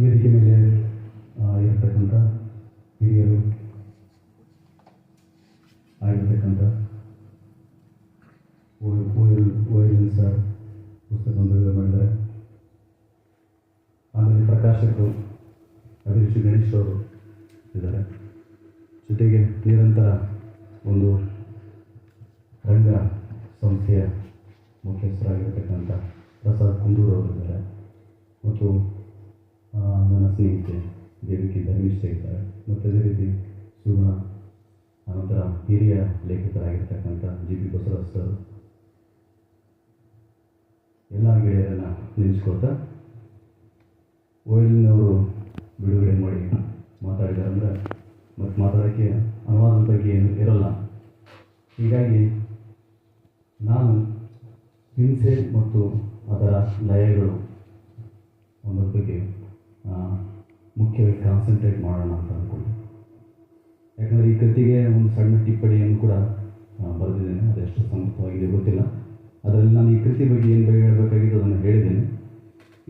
ವೇದಿಕೆ ಮೇಲೆ ಇರತಕ್ಕಂಥ ಹಿರಿಯರು ಆಗಿರ್ತಕ್ಕಂಥ ಓಯಲ್ ಸರ್ ಪುಸ್ತಕ ಬಿಡುಗಡೆ ಮಾಡಿದ್ದಾರೆ. ಆಮೇಲೆ ಪ್ರಕಾಶಕರು ಅಭಿರುಚಿ ಗಣೇಶ್ ಅವರು ಇದ್ದಾರೆ. ಜೊತೆಗೆ ನಿರಂತರ ಒಂದು ರಂಗ ಸಂಸ್ಥೆಯ ಮುಖ್ಯಸ್ಥರಾಗಿರ್ತಕ್ಕಂಥ ಪ್ರಸಾದ್ ಕುಂದೂರು ಅವರಿದ್ದಾರೆ ಮತ್ತು ನನ್ನ ಸ್ನೇಹಿತೆ ದೇವಿಕಿ ಧರ್ಮಿಷ್ಠ ಇದ್ದಾರೆ. ಮತ್ತು ಅದೇ ರೀತಿ ಸುಗುಣ, ಅನಂತರ ಹಿರಿಯ ಲೇಖಕರಾಗಿರ್ತಕ್ಕಂಥ ಜಿ ಪಿ ಬಸವರಾಜ್ ಸರ್, ಎಲ್ಲ ಗೆಳೆಯರನ್ನು ನೆನೆಸ್ಕೊಳ್ತಾ ಓಯಲ್ನವರು ಬಿಡುಗಡೆ ಮಾಡಿ ಮಾತಾಡಿದ್ದಾರೆ. ಅಂದರೆ ಮತ್ತು ಮಾತಾಡೋಕ್ಕೆ ಅನುವಾದದ ಬಗ್ಗೆ ಏನು ಇರೋಲ್ಲ. ಹೀಗಾಗಿ ನಾನು ಹಿಂಸೆ ಮತ್ತು ಅದರ ಲಯಗಳು ಒಂದರ ಬಗ್ಗೆ ಮುಖ್ಯವಾಗಿ ಕಾನ್ಸಂಟ್ರೇಟ್ ಮಾಡೋಣ ಅಂತ ಅಂದ್ಕೊಂಡು, ಯಾಕಂದರೆ ಈ ಕೃತಿಗೆ ಒಂದು ಸಣ್ಣ ಟಿಪ್ಪಣಿಯನ್ನು ಕೂಡ ಬರೆದಿದ್ದೇನೆ. ಅದೆಷ್ಟು ಸಮರ್ಥವಾಗಿದೆ ಗೊತ್ತಿಲ್ಲ. ಅದರಲ್ಲಿ ನಾನು ಈ ಕೃತಿ ಬಗ್ಗೆ ಏನು ಹೇಳಬೇಕಾಗಿದ್ದು ಅದನ್ನು ಹೇಳಿದ್ದೇನೆ.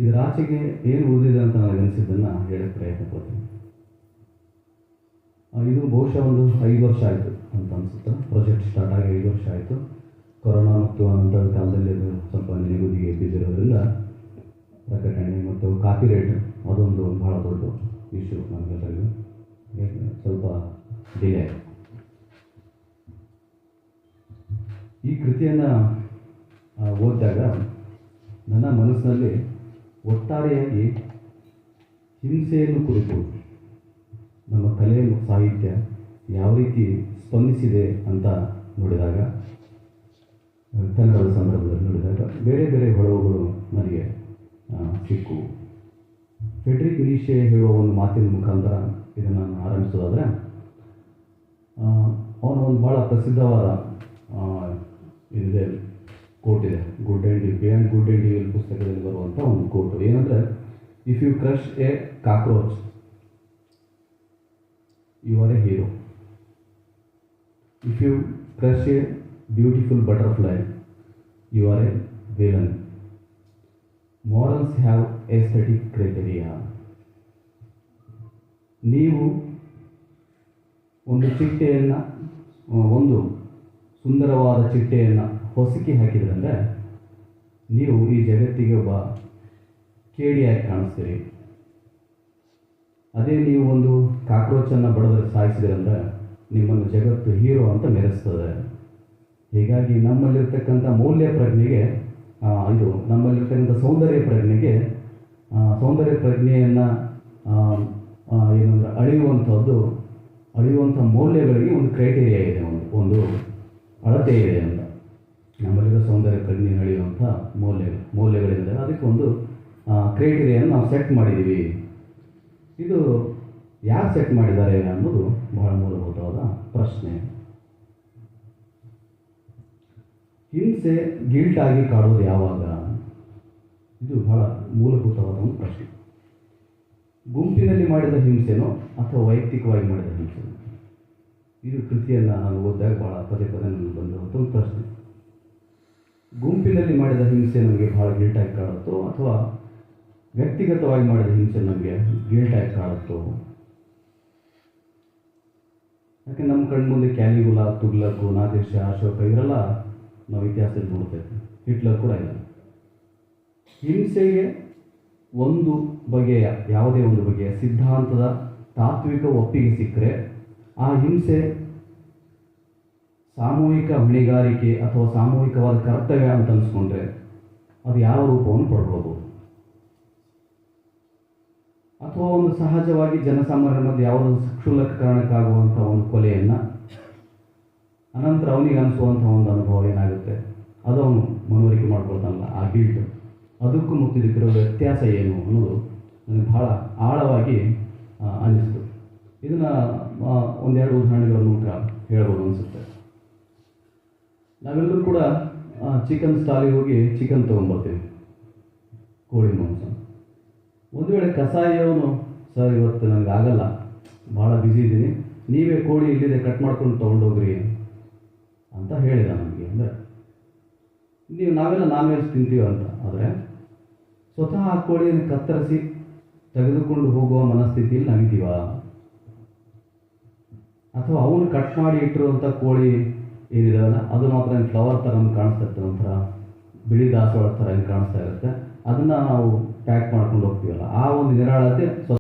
ಇದರ ಆಚೆಗೆ ಏನು ಓದಿದೆ ಅಂತ ನನಗನ್ನಿಸಿದ್ದನ್ನು ಹೇಳೋಕ್ಕೆ ಪ್ರಯತ್ನ ಪಡ್ತೀನಿ. ಇದು ಬಹುಶಃ ಒಂದು 5 ವರ್ಷ ಆಯಿತು ಅಂತ ಅನಿಸುತ್ತೆ. ಪ್ರಾಜೆಕ್ಟ್ ಸ್ಟಾರ್ಟ್ ಆಗಿ 5 ವರ್ಷ ಆಯಿತು. ಕೊರೋನಾ ಮತ್ತು ಅನಂತರ ಕಾಲದಲ್ಲಿ ಅದು ಸ್ವಲ್ಪ ನೆನೆಗುದಿಗೆ ಬಿದ್ದಿರೋದ್ರಿಂದ ಪ್ರಕಟಣೆ ಮತ್ತು ಕಾಪಿರೈಟ್ ಅದೊಂದು ಬಹಳ ದೊಡ್ಡ ಇಶ್ಯೂ ನಮಗೆಲ್ಲರಿಗೂ. ಸ್ವಲ್ಪ ಡಿಲೇ ಆಯಿತು. ಈ ಕೃತಿಯನ್ನು ಓದಿದಾಗ ನನ್ನ ಮನಸ್ಸಿನಲ್ಲಿ ಒಟ್ಟಾರೆಯಾಗಿ ಹಿಂಸೆಯನ್ನು ಕುರಿತು ನಮ್ಮ ಕಲೆ ಮತ್ತು ಸಾಹಿತ್ಯ ಯಾವ ರೀತಿ ಸ್ಪಂದಿಸಿದೆ ಅಂತ ನೋಡಿದಾಗ, ಕನ್ನಡದ ಸಂದರ್ಭದಲ್ಲಿ ನೋಡಿದಾಗ ಬೇರೆ ಬೇರೆ ಹೊಳವುಗಳು ನನಗೆ ಸಿಕ್ಕು. ಫ್ರೆಡ್ರಿಕ್ ನೀಶೆ ಹೇಳುವ ಒಂದು ಮಾತಿನ ಮುಖಾಂತರ ಇದನ್ನು ನಾನು ಆರಂಭಿಸೋದಾದರೆ, ಅವನ ಒಂದು ಭಾಳ ಪ್ರಸಿದ್ಧವಾದ ಇದಿದೆ, ಕೋಟ್ ಇದೆ. Good and beyond good and evil ಪುಸ್ತಕದಲ್ಲಿ ಬರುವಂಥ ಒಂದು ಕೋಟು ಏನಂದರೆ, if you crush a cockroach you are a hero, if you crush a beautiful butterfly you are a villain, morals have aesthetic criteria. ನೀವು ಒಂದು ಚಿಟ್ಟೆಯನ್ನು, ಒಂದು ಸುಂದರವಾದ ಚಿಟ್ಟೆಯನ್ನು ಹೊಸಕಿ ಹಾಕಿದ್ರಂದರೆ ನೀವು ಈ ಜಗತ್ತಿಗೆ ಒಬ್ಬ ಕೇಡಿಯಾಗಿ ಕಾಣಿಸ್ತೀರಿ. ಅದೇ ನೀವು ಒಂದು ಕಾಕ್ರೋಚನ್ನು ಬಡದರೆ ಸಾಯಿಸಿದ್ರಂದರೆ ನಿಮ್ಮನ್ನು ಜಗತ್ತು ಹೀರೋ ಅಂತ ಮೆರೆಸ್ತದೆ. ಹೀಗಾಗಿ ನಮ್ಮಲ್ಲಿರ್ತಕ್ಕಂಥ ಮೌಲ್ಯ ಪ್ರಜ್ಞೆಗೆ, ಇದು ನಮ್ಮಲ್ಲಿರ್ತಕ್ಕಂಥ ಸೌಂದರ್ಯ ಪ್ರಜ್ಞೆಯನ್ನು ಏನಂದರೆ ಅಳೆಯುವಂಥ ಮೌಲ್ಯಗಳಿಗೆ ಒಂದು ಕ್ರೈಟೀರಿಯಾ ಇದೆ, ಒಂದು ಅಳತೆ ಇದೆ ಅಂತ. ನಮ್ಮಲ್ಲಿರೋ ಸೌಂದರ್ಯ ಪ್ರಜ್ಞೆಯನ್ನು ಅಳೆಯುವಂಥ ಮೌಲ್ಯಗಳಿಂದ ಅದಕ್ಕೆ ಒಂದು ಕ್ರೈಟೀರಿಯನ್ನು ನಾವು ಸೆಟ್ ಮಾಡಿದ್ದೀವಿ. ಇದು ಯಾರು ಸೆಟ್ ಮಾಡಿದ್ದಾರೆ ಅನ್ನೋದು ಬಹಳ ಮೂಲಭೂತವಾದ ಪ್ರಶ್ನೆ. ಹಿಂಸೆ ಗಿಲ್ಟಾಗಿ ಕಾಡೋದು ಯಾವಾಗ? ಇದು ಬಹಳ ಮೂಲಭೂತವಾದ ಒಂದು ಪ್ರಶ್ನೆ. ಗುಂಪಿನಲ್ಲಿ ಮಾಡಿದ ಹಿಂಸೆನೋ ಅಥವಾ ವೈಯಕ್ತಿಕವಾಗಿ ಮಾಡಿದ ಹಿಂಸೆನೋ? ಇದು ಕೃತಿಯನ್ನು ನಾನು ಓದಿದಾಗ ಭಾಳ ಪದೇ ನನಗೆ ಬಂದಿರುವಂಥ ಒಂದು ಪ್ರಶ್ನೆ. ಗುಂಪಿನಲ್ಲಿ ಮಾಡಿದ ಹಿಂಸೆ ನಮಗೆ ಭಾಳ ಗಿಲ್ಟಾಗಿ ಕಾಡುತ್ತೋ ಅಥವಾ ವ್ಯಕ್ತಿಗತವಾಗಿ ಮಾಡಿದ ಹಿಂಸೆ ನಮಗೆ ಗಿಲ್ಟಾಗಿ ಕಾಡುತ್ತೋ? ಯಾಕೆ ನಮ್ಮ ಕಣ್ಮುಂದೆ ಕ್ಯಾಲಿಗುಲಾ, ತುಗ್ಲಕ್, ನಾದಿರ್ ಶಾ, ಅಶೋಕ ಇವರೆಲ್ಲ ನಾವು ಇತಿಹಾಸದಲ್ಲಿ ನೋಡ್ತೇವೆ. ಹಿಟ್ಲರ್ ಕೂಡ ಇಲ್ಲ. ಹಿಂಸೆಗೆ ಯಾವುದೇ ಒಂದು ಬಗೆಯ ಸಿದ್ಧಾಂತದ ತಾತ್ವಿಕ ಒಪ್ಪಿಗೆ ಸಿಕ್ಕರೆ ಆ ಹಿಂಸೆ ಸಾಮೂಹಿಕ ಹೊಣೆಗಾರಿಕೆ ಅಥವಾ ಸಾಮೂಹಿಕವಾದ ಕರ್ತವ್ಯ ಅಂತ ಅನಿಸ್ಕೊಂಡ್ರೆ ಅದು ಯಾವ ರೂಪವನ್ನು ಪಡ್ಬೋದು? ಅಥವಾ ಒಂದು ಸಹಜವಾಗಿ ಜನಸಾಮಾನ್ಯರ ಮಧ್ಯೆ ಯಾವುದೋ ಕ್ಷುಲ್ಲಕ ಕಾರಣಕ್ಕಾಗುವಂಥ ಒಂದು ಕೊಲೆಯನ್ನು ಅನಂತರ ಅವನಿಗೆ ಅನಿಸುವಂಥ ಒಂದು ಅನುಭವ ಏನಾಗುತ್ತೆ, ಅದು ಅವನು ಮನವರಿಕೆ ಮಾಡ್ಕೊಳ್ತಾನಲ್ಲ, ಆ ಗಿಲ್ಟ್. ಅದಕ್ಕೂ ಮತ್ತು ಇದಕ್ಕಿರೋ ವ್ಯತ್ಯಾಸ ಏನು ಅನ್ನೋದು ನನಗೆ ಭಾಳ ಆಳವಾಗಿ ಅನ್ನಿಸ್ತು. ಇದನ್ನು ಒಂದೆರಡು ಉದಾಹರಣೆಗಳನ್ನು ಹೇಳ್ಬೋದು ಅನಿಸುತ್ತೆ. ನಾವೆಲ್ಲರೂ ಕೂಡ ಚಿಕನ್ ಸ್ಟಾಲಿಗೆ ಹೋಗಿ ಚಿಕನ್ ತೊಗೊಂಬರ್ತೀವಿ, ಕೋಳಿ ಮಾಂಸ. ಒಂದು ವೇಳೆ ಕಸಾಯಿಯವನು, ಸರ್ ಇವತ್ತು ನನಗೆ ಆಗಲ್ಲ, ಭಾಳ ಬ್ಯುಸಿ ಇದ್ದೀನಿ, ನೀವೇ ಕೋಳಿ ಇಲ್ಲಿದೆ ಕಟ್ ಮಾಡ್ಕೊಂಡು ತೊಗೊಂಡೋಗ್ರಿ ಅಂತ ಹೇಳಿದ ನಮಗೆ. ಅಂದರೆ ನಾವೆಲ್ಲ ನಾನ್ ವೆಜ್ ತಿಂತೀವಿ ಅಂತ. ಆದರೆ ಸ್ವತಃ ಆ ಕೋಳಿಯನ್ನು ಕತ್ತರಿಸಿ ತೆಗೆದುಕೊಂಡು ಹೋಗುವ ಮನಸ್ಥಿತಿಯಲ್ಲಿ ನಾವಿದ್ದೀವ? ಅಥವಾ ಅವನು ಕಟ್ ಮಾಡಿ ಇಟ್ಟಿರುವಂಥ ಕೋಳಿ ಏನಿದಾವಲ್ಲ ಅದು ಮಾತ್ರ ಫ್ಲವರ್ ಥರ ಕಾಣಿಸ್ತಾ ಇರ್ತದೆ, ಒಂಥರ ಬಿಳಿ ದಾಸವಾಳ ಥರ ಕಾಣಿಸ್ತಾ ಇರುತ್ತೆ, ಅದನ್ನು ನಾವು ಪ್ಯಾಕ್ ಮಾಡ್ಕೊಂಡು ಹೋಗ್ತೀವಲ್ಲ, ಆ ಒಂದು ನಿರಾಳತೆ